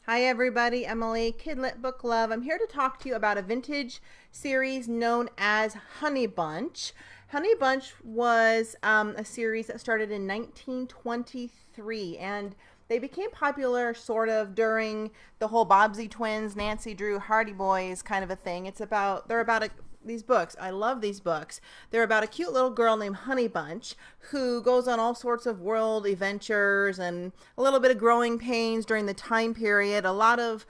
Hi everybody, Emily, Kidlit Book Love. I'm here to talk to you about a vintage series known as Honeybunch. Honeybunch was a series that started in 1923, and they became popular sort of during the whole Bobbsey twins, Nancy Drew, Hardy Boys kind of a thing. They're about these books. I love these books. They're about a cute little girl named Honeybunch who goes on all sorts of world adventures and a little bit of growing pains during the time period. A lot of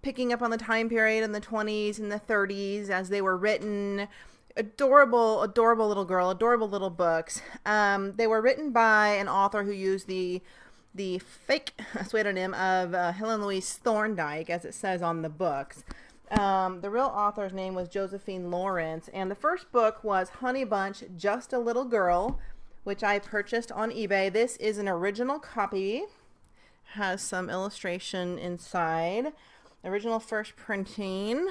picking up on the time period in the 20s and the 30s as they were written. Adorable, adorable little girl, adorable little books. They were written by an author who used the fake pseudonym of Helen Thorndyke, as it says on the books. The real author's name was Josephine Lawrence, and the first book was Honeybunch, Just a Little Girl, which I purchased on eBay. This is an original copy, has some illustration inside, original first printing,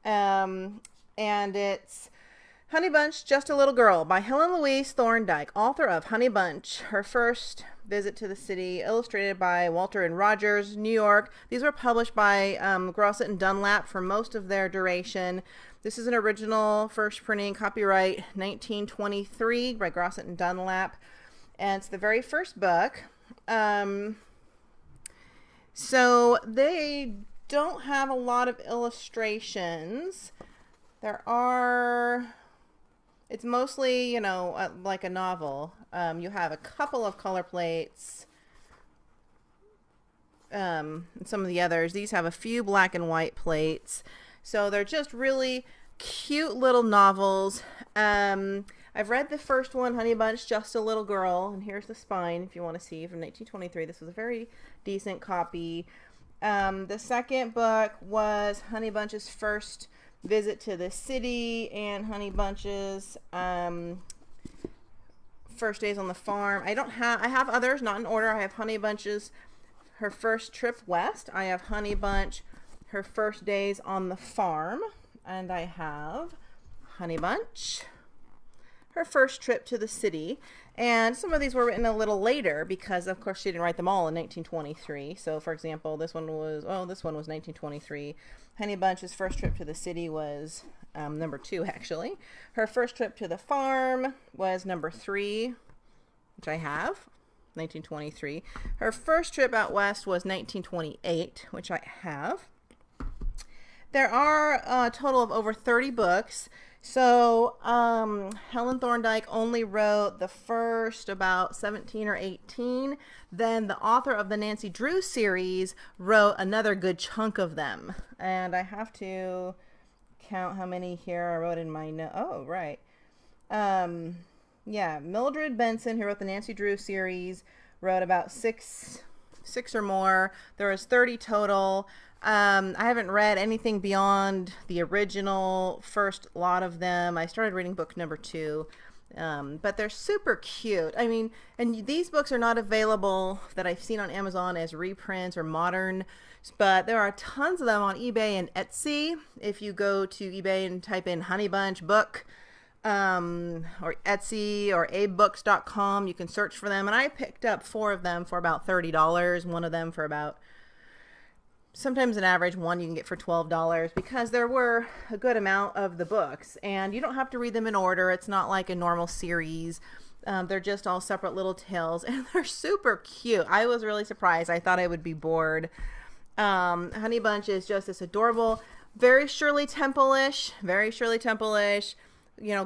and it's Honeybunch, Just a Little Girl by Helen Louise Thorndyke, author of Honeybunch, her first visit to the city, illustrated by Walter and Rogers, New York. These were published by Grosset and Dunlap for most of their duration. This is an original first printing, copyright 1923 by Grosset and Dunlap, and it's the very first book. So they don't have a lot of illustrations. It's mostly, like a novel. You have a couple of color plates. And some of the others. These have a few black and white plates. So they're just really cute little novels. I've read the first one, Honeybunch, Just a Little Girl. And here's the spine, if you want to see, from 1923. This was a very decent copy. The second book was Honeybunch's first visit to the city and Honeybunch's first days on the farm. I have others, not in order. I have Honeybunch's her first trip west. I have Honeybunch, her first days on the farm. And I have Honeybunch, her first trip to the city. And some of these were written a little later because, of course, she didn't write them all in 1923. So, for example, this one was 1923. Honeybunch's first trip to the city was number 2, actually. Her first trip to the farm was number 3, which I have, 1923. Her first trip out west was 1928, which I have. There are a total of over 30 books. So Helen Thorndyke only wrote the first about 17 or 18. Then the author of the Nancy Drew series wrote another good chunk of them. And I have to count how many here I wrote in my note. Oh, right. Yeah, Mildred Benson, who wrote the Nancy Drew series, wrote about six or more. There was 30 total. I haven't read anything beyond the original first lot of them. I started reading book number 2, but they're super cute. I mean, and these books are not available that I've seen on Amazon as reprints or modern, but there are tons of them on eBay and Etsy. If you go to eBay and type in Honeybunch book, or Etsy or abebooks.com, you can search for them. And I picked up 4 of them for about $30, one of them for about, sometimes an average one you can get for $12, because there were a good amount of the books, and you don't have to read them in order. It's not like a normal series. They're just all separate little tales, and they're super cute. I was really surprised. I thought I would be bored. Honeybunch is just this adorable, very Shirley Temple-ish,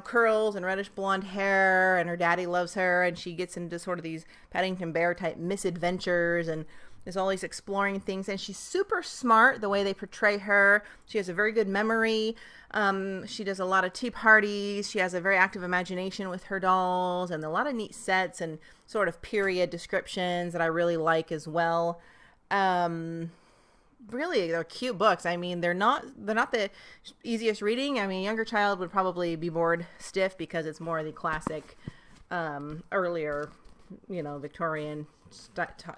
curls and reddish blonde hair, and her daddy loves her, and she gets into sort of these Paddington Bear type misadventures and is always exploring things, and she's super smart the way they portray her. She has a very good memory. She does a lot of tea parties. She has a very active imagination with her dolls, and a lot of neat sets and sort of period descriptions that I really like as well. Really, they're cute books. I mean, they're not the easiest reading. I mean, a younger child would probably be bored stiff because it's more of the classic, earlier, Victorian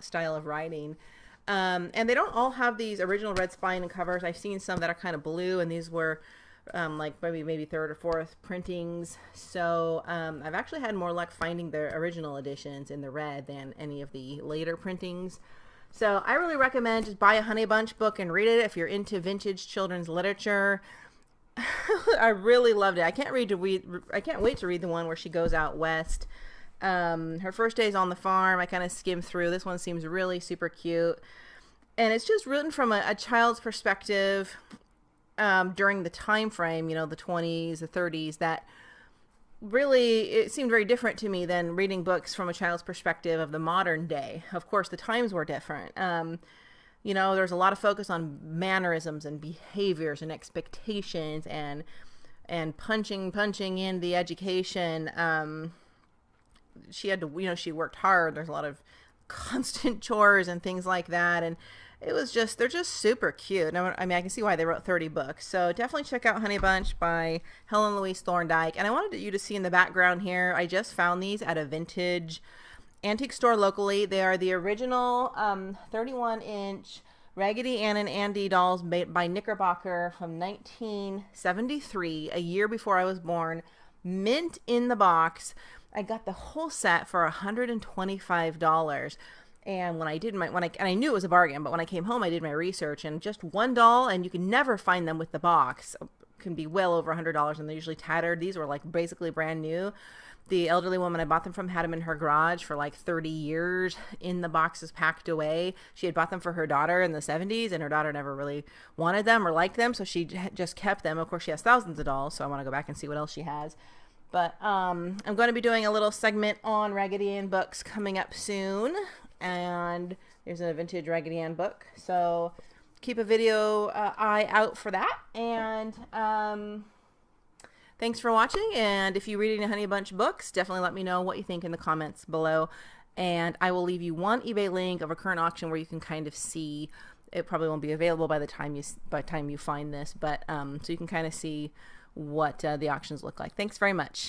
style of writing. And they don't all have these original red spine and covers. I've seen some that are kind of blue, and these were like maybe 3rd or 4th printings. So I've actually had more luck finding the original editions in the red than any of the later printings. So I really recommend just buy a Honeybunch book and read it if you're into vintage children's literature. I really loved it. I can't wait to read the one where she goes out west. Her first days on the farm, I kind of skimmed through. This one seems really super cute. And it's just written from a child's perspective during the time frame, you know, the 20s, the 30s, that really, it seemed very different to me than reading books from a child's perspective of the modern day. Of course, the times were different. You know, there's a lot of focus on mannerisms and behaviors and expectations and punching in the education. She had to, you know, she worked hard. There's a lot of constant chores and things like that. And it was just, they're just super cute. I mean, I can see why they wrote 30 books. So definitely check out Honeybunch by Helen Thorndyke. And I wanted you to see in the background here, I just found these at a vintage antique store locally. They are the original 31-inch Raggedy Ann and Andy dolls made by Knickerbocker from 1973, a year before I was born. Mint in the box. I got the whole set for $125. And when I did and I knew it was a bargain, but when I came home, I did my research, and just one doll, and you can never find them with the box, can be well over $100, and they're usually tattered. These were like basically brand new. The elderly woman I bought them from had them in her garage for like 30 years in the boxes packed away. She had bought them for her daughter in the 70s, and her daughter never really wanted them or liked them, so she just kept them. Of course, she has thousands of dolls, so I want to go back and see what else she has. But I'm going to be doing a little segment on Raggedy Ann books coming up soon. And there's a vintage Raggedy Ann book. So keep a video eye out for that. And thanks for watching. And if you're reading the Honeybunch books, definitely let me know what you think in the comments below. And I will leave you one eBay link of a current auction where you can kind of see. It probably won't be available by the time you find this, but so you can kind of see what the auctions look like. Thanks very much.